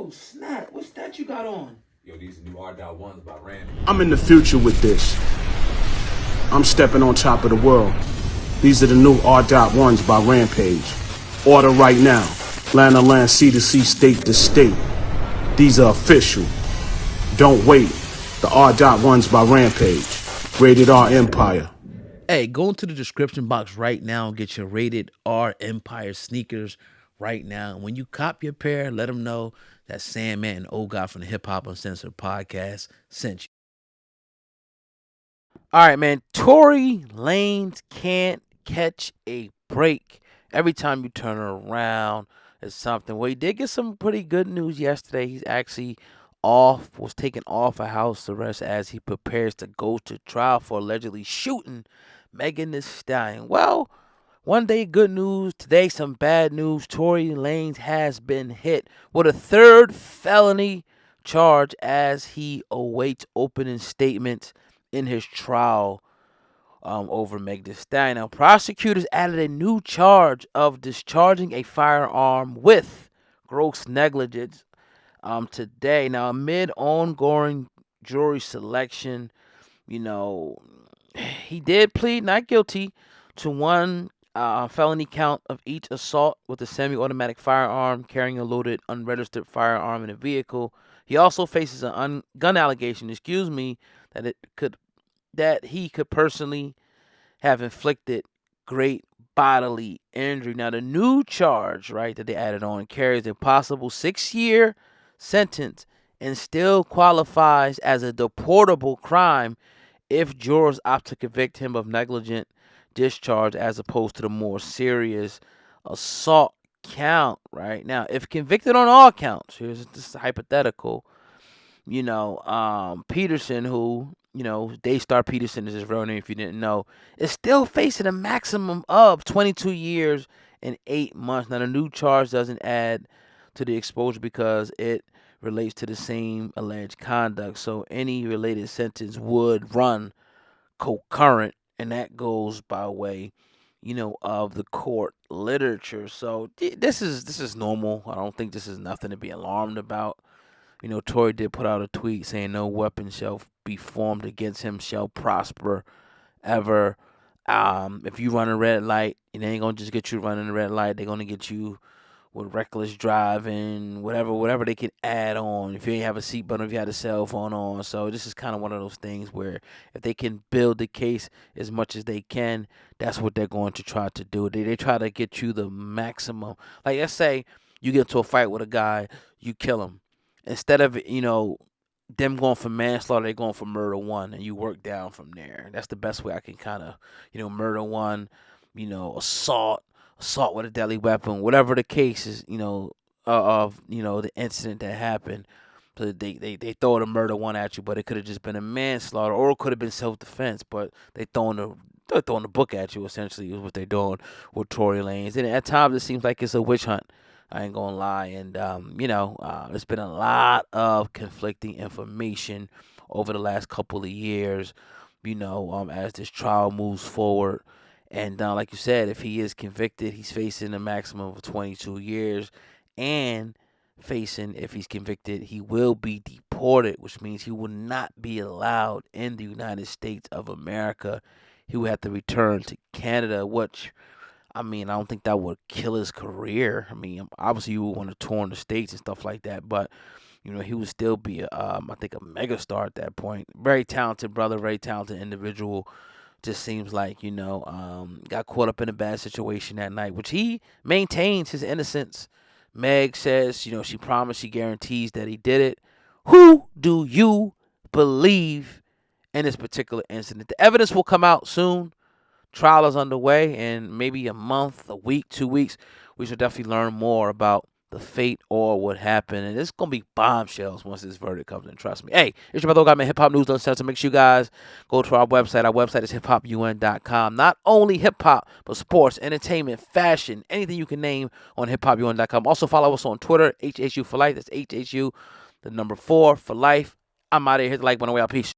Oh, snap. What's that you got on? Yo, these new R.1s by Randy. I'm in the future with this. I'm stepping on top of the world. These are the new R.1s by Rampage. Order right now. Land to land, sea to sea, state to state. These are official. Don't wait. The R.1s by Rampage. Rated R Empire. Hey, go into the description box right now and get your Rated R Empire sneakers right now. And when you cop your pair, let them know that Sandman and Old God from the Hip Hop Uncensored podcast sent you. All right, man. Tory Lanez can't catch a break. Every time you turn around, it's something. Well, he did get some pretty good news yesterday. He's actually was taken off a house arrest as he prepares to go to trial for allegedly shooting Megan Thee Stallion. Well, one day good news, today some bad news. Tory Lanez has been hit with a third felony charge as he awaits opening statements in his trial over Megan Thee Stallion. Now, prosecutors added a new charge of discharging a firearm with gross negligence today. Now, amid ongoing jury selection, he did plead not guilty to one felony count of each assault with a semiautomatic firearm, carrying a loaded unregistered firearm in a vehicle. He also faces a gun allegation, that he could personally have inflicted great bodily injury. Now, the new charge, right, that they added on carries a possible 6-year sentence and still qualifies as a deportable crime if jurors opt to convict him of negligent discharge as opposed to the more serious assault count. Right now, if convicted on all counts, here's this hypothetical. Peterson, who Daystar Peterson is his real name if you didn't know, is still facing a maximum of 22 years and 8 months. Now, the new charge doesn't add to the exposure because it relates to the same alleged conduct. So any related sentence would run concurrent, and that goes by way, of the court literature. So this is normal. I don't think this is nothing to be alarmed about. Tory did put out a tweet saying no weapon shall be formed against him shall prosper ever. If you run a red light, it ain't gonna just get you running a red light. They're gonna get you with reckless driving, whatever they can add on. If you ain't have a seatbelt, if you had a cell phone on. So this is kind of one of those things where if they can build the case as much as they can, that's what they're going to try to do. They try to get you the maximum. Like, let's say you get into a fight with a guy, you kill him. Instead of, them going for manslaughter, they're going for murder one, and you work down from there. That's the best way I can kind of, murder one, assault with a deadly weapon, whatever the case is, of the incident that happened. So they throw the murder one at you, but it could have just been a manslaughter, or it could have been self-defense, but they're throwing the book at you, essentially, is what they're doing with Tory Lanez. And at times it seems like it's a witch hunt. I ain't gonna lie, and there's been a lot of conflicting information over the last couple of years, as this trial moves forward. And like you said, if he is convicted, he's facing a maximum of 22 years, and if he's convicted, he will be deported, which means he will not be allowed in the United States of America. He will have to return to Canada, which, I don't think that would kill his career. Obviously, you would want to tour in the States and stuff like that, but, he would still be, I think, a megastar at that point. Very talented brother, very talented individual. Just seems like, got caught up in a bad situation that night, which he maintains his innocence. Meg says, she promised, she guarantees that he did it. Who do you believe in this particular incident? The evidence will come out soon. Trial is underway, and maybe a month, a week, 2 weeks, we should definitely learn more about the fate or what happened. And it's going to be bombshells once this verdict comes in, trust me. Hey, it's your brother, Hip Hop News Uncensored. Make sure you guys go to our website. Our website is hiphopun.com. Not only hip-hop, but sports, entertainment, fashion, anything you can name on hiphopun.com. Also follow us on Twitter, HHU for life. That's HHU, the number 4 for life. I'm out of here. Hit the like button. Way out. Peace.